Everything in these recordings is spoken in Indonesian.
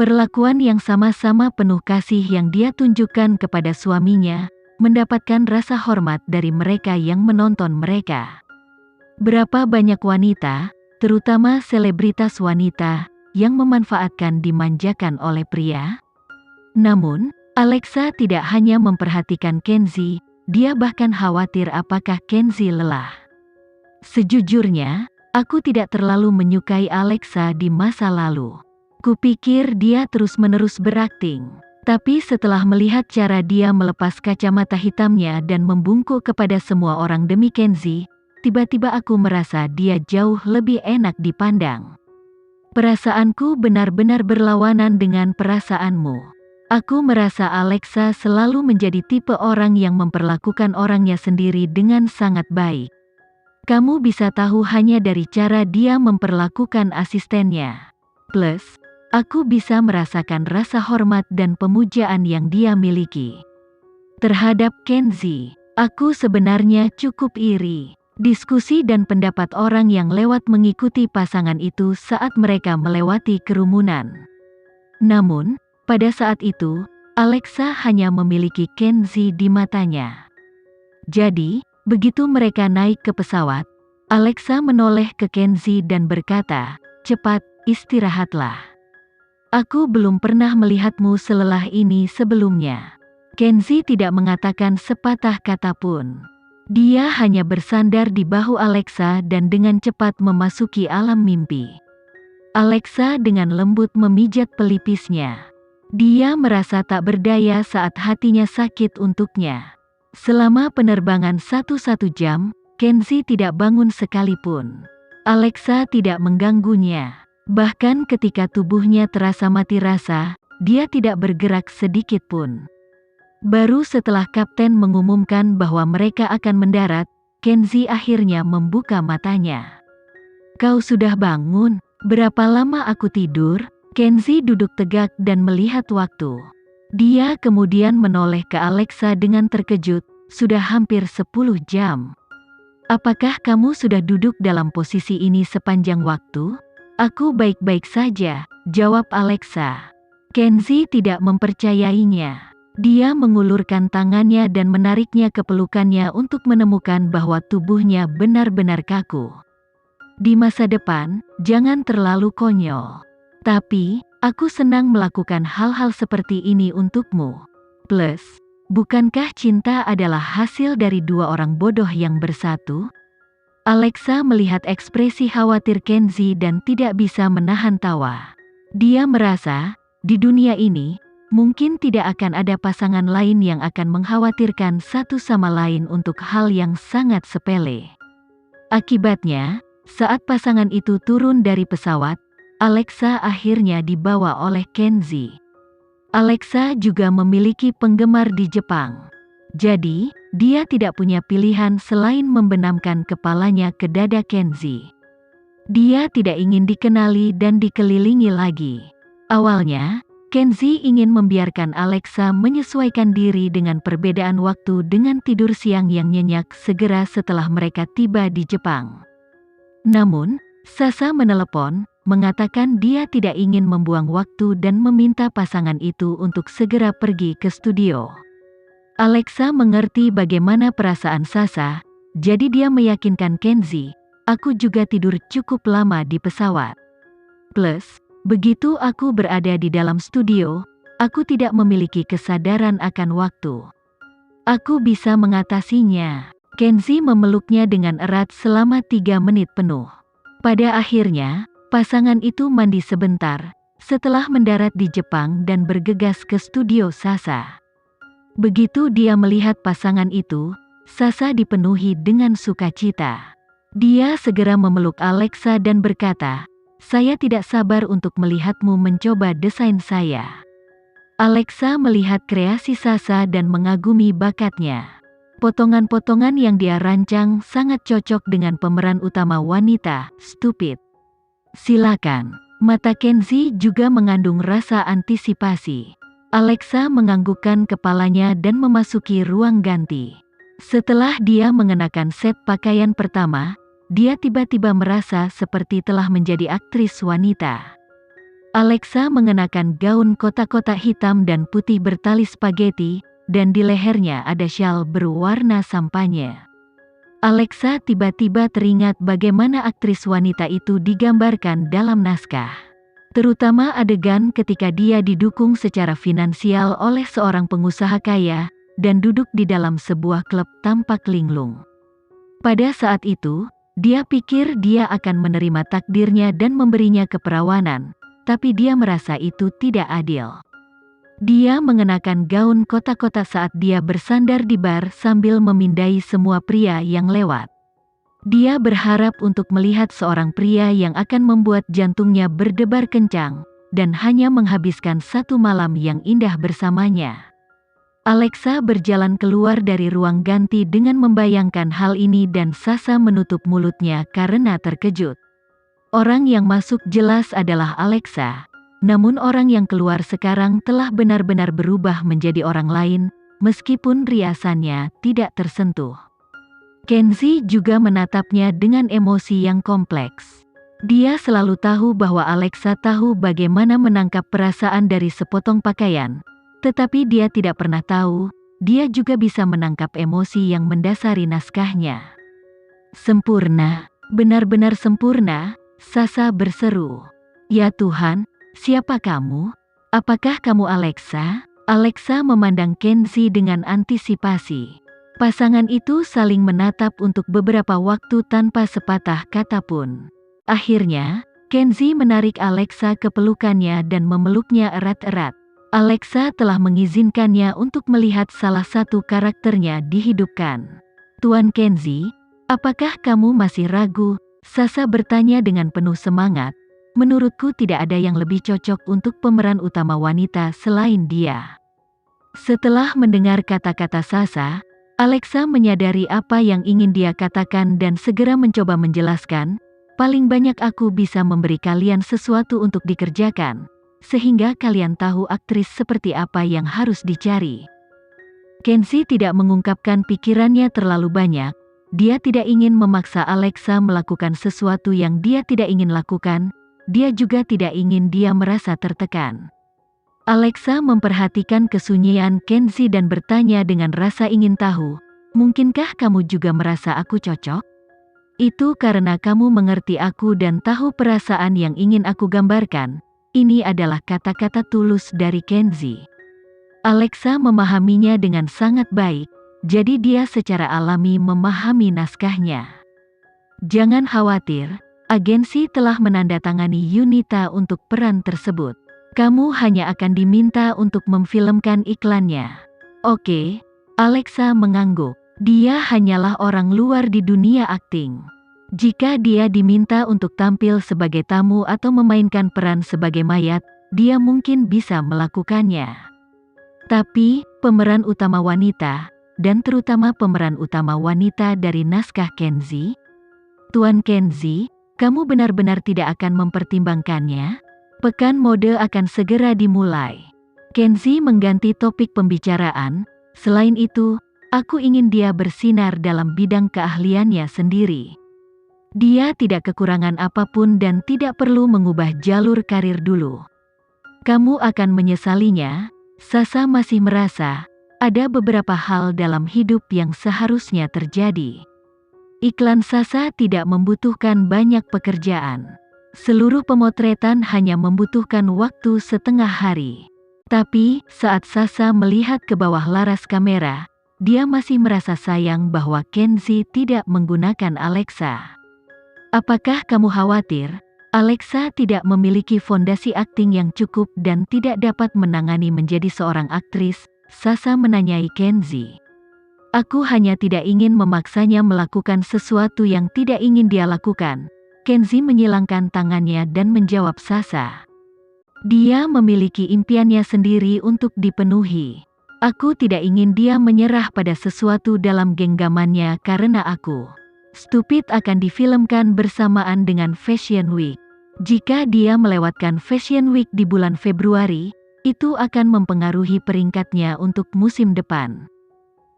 Perlakuan yang sama-sama penuh kasih yang dia tunjukkan kepada suaminya, mendapatkan rasa hormat dari mereka yang menonton mereka. Berapa banyak wanita, terutama selebritas wanita, yang memanfaatkan dimanjakan oleh pria? Namun, Alexa tidak hanya memperhatikan Kenzi, dia bahkan khawatir apakah Kenzi lelah. Sejujurnya, aku tidak terlalu menyukai Alexa di masa lalu. Kupikir dia terus-menerus berakting. Tapi setelah melihat cara dia melepas kacamata hitamnya dan membungkuk kepada semua orang demi Kenzi, tiba-tiba aku merasa dia jauh lebih enak dipandang. Perasaanku benar-benar berlawanan dengan perasaanmu. Aku merasa Alexa selalu menjadi tipe orang yang memperlakukan orangnya sendiri dengan sangat baik. Kamu bisa tahu hanya dari cara dia memperlakukan asistennya. Plus, aku bisa merasakan rasa hormat dan pemujaan yang dia miliki. Terhadap Kenzi, aku sebenarnya cukup iri. Diskusi dan pendapat orang yang lewat mengikuti pasangan itu saat mereka melewati kerumunan. Namun, pada saat itu, Alexa hanya memiliki Kenzi di matanya. Jadi, begitu mereka naik ke pesawat, Alexa menoleh ke Kenzi dan berkata, "Cepat, istirahatlah. Aku belum pernah melihatmu selelah ini sebelumnya." Kenzi tidak mengatakan sepatah kata pun. Dia hanya bersandar di bahu Alexa dan dengan cepat memasuki alam mimpi. Alexa dengan lembut memijat pelipisnya. Dia merasa tak berdaya saat hatinya sakit untuknya. Selama penerbangan 1 jam, Kenzi tidak bangun sekalipun. Alexa tidak mengganggunya. Bahkan ketika tubuhnya terasa mati rasa, dia tidak bergerak sedikit pun. Baru setelah kapten mengumumkan bahwa mereka akan mendarat, Kenzi akhirnya membuka matanya. "Kau sudah bangun? Berapa lama aku tidur?" Kenzi duduk tegak dan melihat waktu. Dia kemudian menoleh ke Alexa dengan terkejut, "Sudah hampir 10 jam. Apakah kamu sudah duduk dalam posisi ini sepanjang waktu?" "Aku baik-baik saja," jawab Alexa. Kenzi tidak mempercayainya. Dia mengulurkan tangannya dan menariknya ke pelukannya untuk menemukan bahwa tubuhnya benar-benar kaku. "Di masa depan, jangan terlalu konyol. Tapi, aku senang melakukan hal-hal seperti ini untukmu. Plus, bukankah cinta adalah hasil dari dua orang bodoh yang bersatu?" Alexa melihat ekspresi khawatir Kenzi dan tidak bisa menahan tawa. Dia merasa, di dunia ini, mungkin tidak akan ada pasangan lain yang akan mengkhawatirkan satu sama lain untuk hal yang sangat sepele. Akibatnya, saat pasangan itu turun dari pesawat, Alexa akhirnya dibawa oleh Kenzi. Alexa juga memiliki penggemar di Jepang. Jadi, dia tidak punya pilihan selain membenamkan kepalanya ke dada Kenzi. Dia tidak ingin dikenali dan dikelilingi lagi. Awalnya, Kenzi ingin membiarkan Alexa menyesuaikan diri dengan perbedaan waktu dengan tidur siang yang nyenyak segera setelah mereka tiba di Jepang. Namun, Sasa menelepon, mengatakan dia tidak ingin membuang waktu dan meminta pasangan itu untuk segera pergi ke studio. Alexa mengerti bagaimana perasaan Sasa, jadi dia meyakinkan Kenzi, "Aku juga tidur cukup lama di pesawat. Plus, begitu aku berada di dalam studio, aku tidak memiliki kesadaran akan waktu. Aku bisa mengatasinya." Kenzi memeluknya dengan erat selama 3 menit penuh. Pada akhirnya, pasangan itu mandi sebentar, setelah mendarat di Jepang dan bergegas ke studio Sasa. Begitu dia melihat pasangan itu, Sasa dipenuhi dengan sukacita. Dia segera memeluk Alexa dan berkata, "Saya tidak sabar untuk melihatmu mencoba desain saya." Alexa melihat kreasi Sasa dan mengagumi bakatnya. Potongan-potongan yang dia rancang sangat cocok dengan pemeran utama wanita, Stupid. "Silakan." Mata Kenzi juga mengandung rasa antisipasi. Alexa menganggukkan kepalanya dan memasuki ruang ganti. Setelah dia mengenakan set pakaian pertama, dia tiba-tiba merasa seperti telah menjadi aktris wanita. Alexa mengenakan gaun kotak-kotak hitam dan putih bertali spaghetti, dan di lehernya ada syal berwarna sampanye. Alexa tiba-tiba teringat bagaimana aktris wanita itu digambarkan dalam naskah. Terutama adegan ketika dia didukung secara finansial oleh seorang pengusaha kaya, dan duduk di dalam sebuah klub tampak linglung. Pada saat itu, dia pikir dia akan menerima takdirnya dan memberinya keperawanan, tapi dia merasa itu tidak adil. Dia mengenakan gaun kotak-kotak saat dia bersandar di bar sambil memindai semua pria yang lewat. Dia berharap untuk melihat seorang pria yang akan membuat jantungnya berdebar kencang, dan hanya menghabiskan satu malam yang indah bersamanya. Alexa berjalan keluar dari ruang ganti dengan membayangkan hal ini dan Sasha menutup mulutnya karena terkejut. Orang yang masuk jelas adalah Alexa, namun orang yang keluar sekarang telah benar-benar berubah menjadi orang lain, meskipun riasannya tidak tersentuh. Kenzie juga menatapnya dengan emosi yang kompleks. Dia selalu tahu bahwa Alexa tahu bagaimana menangkap perasaan dari sepotong pakaian, tetapi dia tidak pernah tahu, dia juga bisa menangkap emosi yang mendasari naskahnya. Sempurna, benar-benar sempurna, Sasha berseru. Ya Tuhan, siapa kamu? Apakah kamu Alexa? Alexa memandang Kenzie dengan antisipasi. Pasangan itu saling menatap untuk beberapa waktu tanpa sepatah kata pun. Akhirnya, Kenzie menarik Alexa ke pelukannya dan memeluknya erat-erat. Alexa telah mengizinkannya untuk melihat salah satu karakternya dihidupkan. Tuan Kenzie, apakah kamu masih ragu? Sasha bertanya dengan penuh semangat. Menurutku tidak ada yang lebih cocok untuk pemeran utama wanita selain dia. Setelah mendengar kata-kata Sasha, Alexa menyadari apa yang ingin dia katakan dan segera mencoba menjelaskan. Paling banyak aku bisa memberi kalian sesuatu untuk dikerjakan, sehingga kalian tahu aktris seperti apa yang harus dicari. Kenzie tidak mengungkapkan pikirannya terlalu banyak. Dia tidak ingin memaksa Alexa melakukan sesuatu yang dia tidak ingin lakukan. Dia juga tidak ingin dia merasa tertekan. Alexa memperhatikan kesunyian Kenzie dan bertanya dengan rasa ingin tahu, mungkinkah kamu juga merasa aku cocok? Itu karena kamu mengerti aku dan tahu perasaan yang ingin aku gambarkan. Ini adalah kata-kata tulus dari Kenzie. Alexa memahaminya dengan sangat baik. Jadi dia secara alami memahami naskahnya. Jangan khawatir, agensi telah menandatangani Yunita untuk peran tersebut. Kamu hanya akan diminta untuk memfilmkan iklannya. Oke, Alexa mengangguk. Dia hanyalah orang luar di dunia akting. Jika dia diminta untuk tampil sebagai tamu atau memainkan peran sebagai mayat, dia mungkin bisa melakukannya. Tapi, pemeran utama wanita, dan terutama pemeran utama wanita dari naskah Kenzie? Tuan Kenzie, kamu benar-benar tidak akan mempertimbangkannya? Pekan mode akan segera dimulai. Kenzie mengganti topik pembicaraan. Selain itu, aku ingin dia bersinar dalam bidang keahliannya sendiri. Dia tidak kekurangan apapun dan tidak perlu mengubah jalur karir dulu. Kamu akan menyesalinya. Sasha masih merasa ada beberapa hal dalam hidup yang seharusnya terjadi. Iklan Sasha tidak membutuhkan banyak pekerjaan. Seluruh pemotretan hanya membutuhkan waktu setengah hari. Tapi, saat Sasha melihat ke bawah laras kamera, dia masih merasa sayang bahwa Kenzie tidak menggunakan Alexa. Apakah kamu khawatir? Alexa tidak memiliki fondasi akting yang cukup dan tidak dapat menangani menjadi seorang aktris, Sasha menanyai Kenzie. Aku hanya tidak ingin memaksanya melakukan sesuatu yang tidak ingin dia lakukan. Kenzie menyilangkan tangannya dan menjawab Sasha. Dia memiliki impiannya sendiri untuk dipenuhi. Aku tidak ingin dia menyerah pada sesuatu dalam genggamannya karena aku. Stupid akan difilmkan bersamaan dengan Fashion Week. Jika dia melewatkan Fashion Week di bulan Februari, itu akan mempengaruhi peringkatnya untuk musim depan.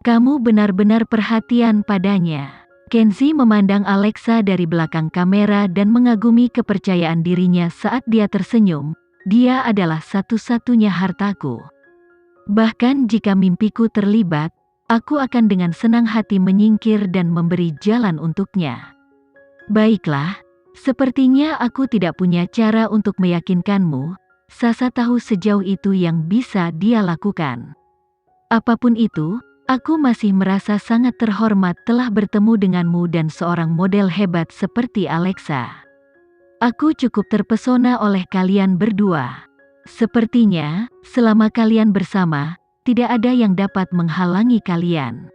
Kamu benar-benar perhatian padanya. Kenzie memandang Alexa dari belakang kamera dan mengagumi kepercayaan dirinya saat dia tersenyum. dia adalah satu-satunya hartaku. Bahkan jika mimpiku terlibat, aku akan dengan senang hati menyingkir dan memberi jalan untuknya. Baiklah, sepertinya aku tidak punya cara untuk meyakinkanmu. Sasa tahu sejauh itu yang bisa dia lakukan. Apapun itu, aku masih merasa sangat terhormat telah bertemu denganmu dan seorang model hebat seperti Alexa. Aku cukup terpesona oleh kalian berdua. Sepertinya, selama kalian bersama, tidak ada yang dapat menghalangi kalian.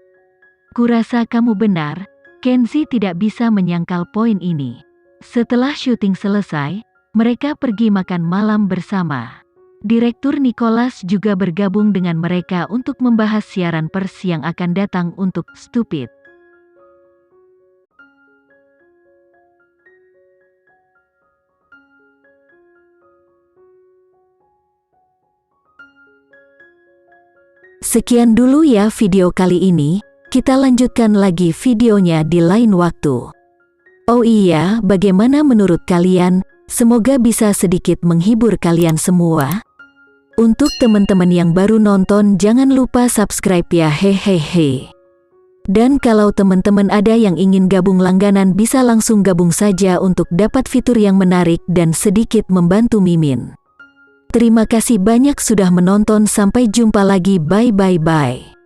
Kurasa kamu benar, Kenzie tidak bisa menyangkal poin ini. Setelah syuting selesai, mereka pergi makan malam bersama. Direktur Nicholas juga bergabung dengan mereka untuk membahas siaran pers yang akan datang untuk Stupid. Sekian dulu ya video kali ini, kita lanjutkan lagi videonya di lain waktu. Oh iya, bagaimana menurut kalian? Semoga bisa sedikit menghibur kalian semua. Untuk teman-teman yang baru nonton jangan lupa subscribe ya hehehe. Dan kalau teman-teman ada yang ingin gabung langganan bisa langsung gabung saja untuk dapat fitur yang menarik dan sedikit membantu Mimin. Terima kasih banyak sudah menonton, sampai jumpa lagi, bye bye bye.